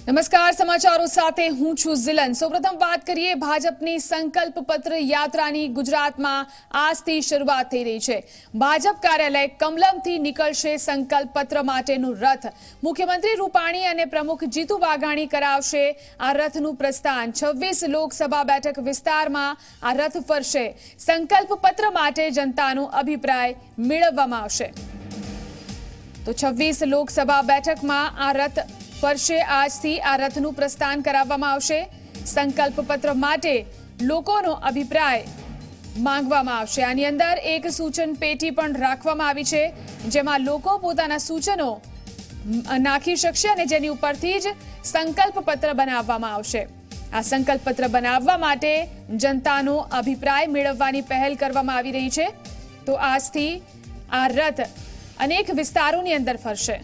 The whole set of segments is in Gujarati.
નમસ્કાર, સમાચારો સાથે હું છું ઝિલન। સૌપ્રથમ વાત કરીએ ભાજપની સંકલ્પ પત્ર યાત્રાની। ગુજરાતમાં આજથી શરૂઆત થઈ રહી છે। ભાજપ કાર્યાલય કમલમથી નીકળશે સંકલ્પ પત્ર માટેનું રથ। મુખ્યમંત્રી રૂપાણી અને પ્રમુખ જીતુ વાઘાણી કરાવશે આ રથનું પ્રસ્થાન। 26 લોકસભા બેઠક વિસ્તારમાં આ રથ ફરશે। સંકલ્પ પત્ર માટે જનતાનો અભિપ્રાય મેળવવામાં આવશે। તો 26 લોકસભા બેઠકમાં આ રથ ફરશે। આજથી આ રથનું પ્રસ્થાન કરાવવામાં આવશે। સંકલ્પ પત્ર માટે લોકોનો અભિપ્રાય માંગવામાં આવશે। આની અંદર એક સૂચન પેટી પણ રાખવામાં આવી છે, જેમાં લોકો પોતાના સૂચનો નાખી શકશે અને જેની ઉપરથી જ સંકલ્પ પત્ર બનાવવામાં આવશે। આ સંકલ્પ પત્ર બનાવવા માટે જનતાનો અભિપ્રાય મેળવવાની પહેલ કરવામાં આવી રહી છે। તો આજથી આ રથ અનેક વિસ્તારોની અંદર ફરશે।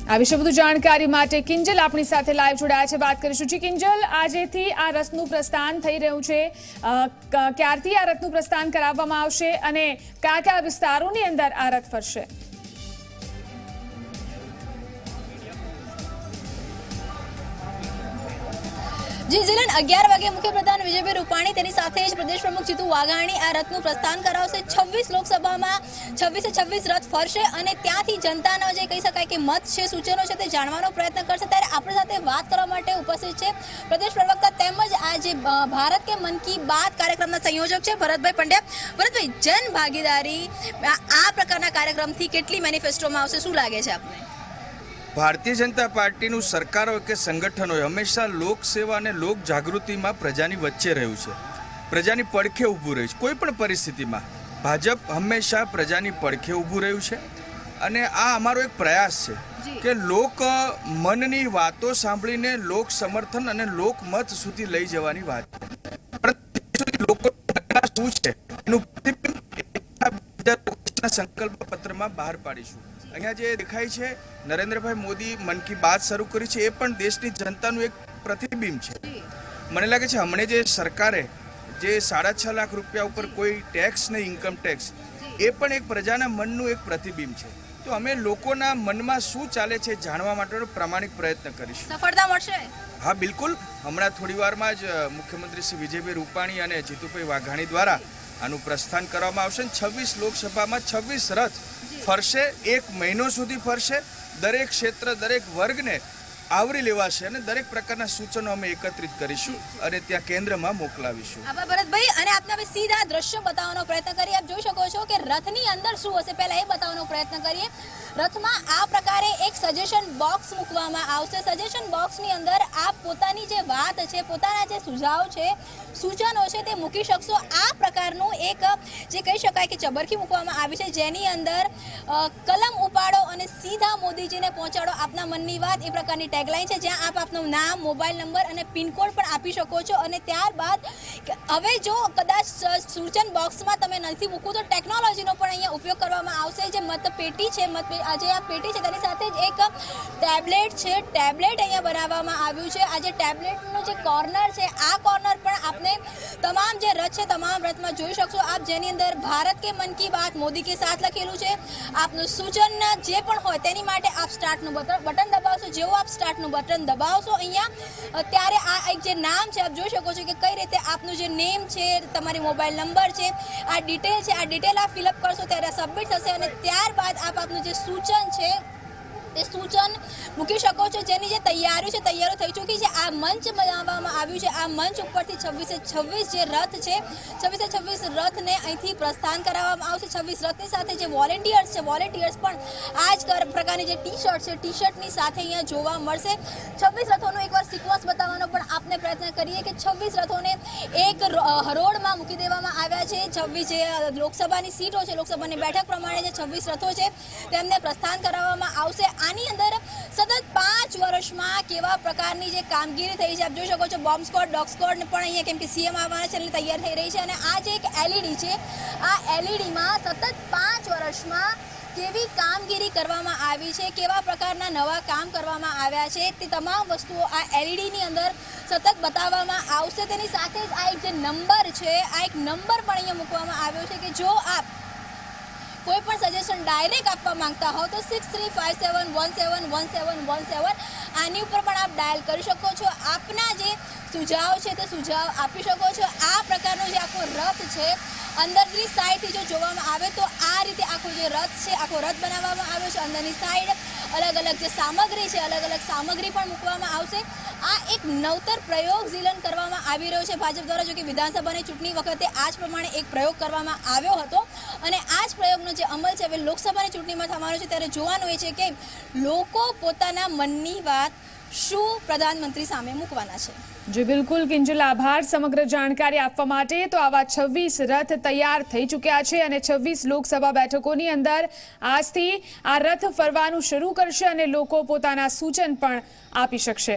આ વિશે વધુ જાણકારી માટે કિંજલ આપણી સાથે લાઈવ જોડાયા છે। વાત કરીશું। જી કિંજલ, આજેથી આ રથનું પ્રસ્થાન થઈ રહ્યું છે, ક્યારથી આ રથનું પ્રસ્થાન કરાવવામાં આવશે અને કયા કયા વિસ્તારોની અંદર આ રથ ફરશે? जी जिलन 11 वागे मुख्यप्रधान विजयभाई रूपाणी तेनी साथे ज प्रदेश प्रमुख जीतू वाघाणी आ रथનું પ્રસ્થાન કરાવશે। 26 લોકસભામાં 26 રથ ફરશે અને ત્યાંથી જનતાનો જે કહી શકાય કે મત છે, સૂચનો છે તે જાણવાનો પ્રયત્ન કરશે। ત્યારે આપણી સાથે વાત કરવા માટે ઉપસ્થિત છે પ્રદેશ પ્રવક્તા તેમજ આજે ભારત કે મન કી બાત કાર્યક્રમના સંયોજક છે ભરતભાઈ પંડ્યા। ભરતભાઈ, જન ભાગીદારી આ પ્રકારના કાર્યક્રમથી કેટલી મેનિફેસ્ટોમાં આવશે, શું લાગે છે આપને? ભારતીય જનતા પાર્ટીનું સરકાર હોય કે સંગઠન હોય, હંમેશા લોકસેવા અને લોક જાગૃતિમાં પ્રજાની વચ્ચે રહ્યું છે, પ્રજાની પડખે ઊભું રહ્યું છે। કોઈ પણ પરિસ્થિતિમાં ભાજપ હંમેશા પ્રજાની પડખે ઊભું રહ્યું છે અને આ અમારો એક પ્રયાસ છે કે લોક મનની વાતો સાંભળીને લોક સમર્થન અને લોકમત સુધી લઈ જવાની વાત લોકો શું છે એનું સંકલ્પ પત્રમાં બહાર પાડીશું। અહીંયા જે દેખાય છે નરેન્દ્રભાઈ મોદી મન કી બાત શરૂ કરી છે, એ પણ દેશની જનતાનું એક પ્રતિબિંબ છે। મને લાગે છે હમણે જે સરકારે જે 6.5 લાખ રૂપિયા ઉપર કોઈ ટેક્સ નહીં, ઇન્કમ ટેક્સ, એ પણ એક પ્રજાના મનનું એક પ્રતિબિંબ છે। તો અમે લોકોના મનમાં શું ચાલે છે જાણવા માટેનો પ્રામાણિક પ્રયત્ન કરીશું। સફળતા મળશે? હા, બિલકુલ। હમણાં થોડી વારમાં જ મુખ્યમંત્રી શ્રી વિજયભાઈ રૂપાણી અને જીતુભાઈ વાઘાણી દ્વારા આનું પ્રસ્થાન કરવામાં આવશે। 26 લોકસભામાં 26 રથ ફરશે, 1 મહિનો સુધી ફરશે। દરેક ક્ષેત્ર, દરેક વર્ગને આવરી લેવાશે અને દરેક પ્રકારના સૂચનો અમે એકત્રિત કરીશું અને ત્યાં કેન્દ્રમાં મોકલાવીશું। આભાર ભરતભાઈ। અને આપને હવે સીધા દ્રશ્યો બતાવવાનો પ્રયત્ન કરીએ। આપ જોઈ શકો છો કે રથની અંદર શું હશે, પહેલા એ બતાવવાનો પ્રયત્ન કરીએ। રથમાં આ પ્રકારે એક સજેશન બોક્સ મૂકવામાં આવશે। સજેશન બોક્સની અંદર આપ પોતાની જે વાત છે, પોતાના જે સુઝાવ છે, સૂચનો છે તે મૂકી શકશો। આ પ્રકારનું એક જે કહી શકાય કે ચબરખી મૂકવામાં આવી છે, જેની અંદર કલમ ઉપાડો અને સીધા મોદીજીને પહોંચાડો આપના મનની વાત, એ પ્રકારની ટેગલાઈન છે, જ્યાં આપ આપનું નામ, મોબાઈલ નંબર અને પિનકોડ પણ આપી શકો છો। અને ત્યારબાદ હવે જો કદાચ સૂચન બોક્સમાં તમે નથી મૂકવું તો ટેકનોલોજીનો પણ અહીંયા ઉપયોગ કરવામાં આવશે। જે મતપેટી છે, આજે આ પેટી છે તેની સાથે જ એક ટેબ્લેટ છે, ટેબ્લેટ અહીંયા બનાવવામાં આવ્યું છે। આ જે ટેબ્લેટનું જે કોર્નર છે, આ કોર્નર પણ આપને તમામ જે રથ છે, તમામ રથમાં જોઈ શકશો આપ, જેની અંદર ભારત કે મન કી બાત મોદી કે સાથ લખેલું છે। આપનું સૂચન જે પણ હોય તેની માટે આપ સ્ટાર્ટનું બટન દબાવશો। જેવું આપ સ્ટાર્ટનું બટન દબાવશો અહીંયા, ત્યારે આ એક જે નામ છે, આપ જોઈ શકો છો કે કઈ રીતે આપનું જે નેમ છે, તમારી મોબાઈલ નંબર છે, આ ડિટેલ છે, આ ડિટેલ આપ ફિલઅપ કરશો ત્યારે સબમિટ થશે અને ત્યારબાદ આપ આપનું જે સૂચન છે તે સૂચન મૂકી શકો છો। જેની જે તૈયારીઓ થઈ ચૂકી છે, આ મંચ બનાવવામાં આવ્યું છે। આ મંચ ઉપરથી 26 જે રથ છે, 26 રથને અહીંથી પ્રસ્થાન કરાવવામાં આવશે। 26 રથની સાથે જે વોલેન્ટિયર્સ છે, વોલેન્ટિયર્સ પણ આ જ પ્રકારની જે ટી-શર્ટ છે, ટી-શર્ટની સાથે અહીંયા જોવા મળશે। 26 રથોનો એકવાર સિક્વન્સ બતાવવાનો પણ આપને પ્રયત્ન કરીએ કે 26 રથોને એક હરોળમાં મૂકી દેવામાં આવ્યા છે। 26 જે લોકસભાની સીટો છે, લોકસભાની બેઠક પ્રમાણે જે 26 રથો છે તેમને પ્રસ્થાન કરાવવામાં આવશે। આની અંદર સતત 5 વર્ષમાં કેવા પ્રકારની જે કામગીરી થઈ છે, આપ જોઈ શકો છો બોમ્બ સ્ક્વોડ, ડોગ સ્ક્વોડ પણ અહીંયા, કેમ કે સીએમ આવવાના છે એટલે તૈયાર થઈ રહી છે। અને આ જે એક એલઈડી છે, આ એલઈડીમાં સતત 5 વર્ષમાં કેવી કામગીરી કરવામાં આવી છે, કેવા પ્રકારના નવા કામ કરવામાં આવ્યા છે, તે તમામ વસ્તુઓ આ એલઈડીની અંદર સતત બતાવવામાં આવશે। તેની સાથે જ આ એક જે નંબર છે, આ એક નંબર પણ અહીંયા મૂકવામાં આવ્યો છે કે જો આપ કોઈ પણ સજેશન ડાયરેક્ટ આપવા માંગતા હો તો 6357171717 આની ઉપર પણ આપ ડાયલ કરી શકો છો. આપના જે સુઝાવ છે તે સુઝાવ આપી શકો છો. આ પ્રકારનો જે આખો રથ છે અંદરની સાઈડથી જો જોવામાં આવે તો આ રીતે આખો જે રથ છે આખો રથ બનાવવામાં આવ્યો છે. અંદરની સાઈડ અલગ અલગ જે સામગ્રી છે અલગ અલગ સામગ્રી પણ મૂકવામાં આવશે. આ એક નવતર પ્રયોગ ઝીલન કરવામાં આવી રહ્યો છે ભાજપ દ્વારા. જો કે વિધાનસભાની ચૂંટણી વખતે આ જ પ્રમાણે એક પ્રયોગ કરવામાં આવ્યો હતો અને આ જ પ્રયોગનો જે અમલ છે હવે લોકસભાની ચૂંટણીમાં થવાનો છે ત્યારે જોવાનું એ છે કે લોકો પોતાના મનની વાત શું પ્રધાનમંત્રી સામે મૂકવાના છે. જી બિલકુલ કિંજલ, આભાર સમગ્ર જાણકારી આપવા માટે. તો આવા 26 રથ તૈયાર થઈ ચૂક્યા છે અને 26 લોકસભા બેઠકોની અંદર આજથી આ રથ ફરવાનું શરૂ કરશે અને લોકો પોતાના સૂચન પણ આપી શકશે.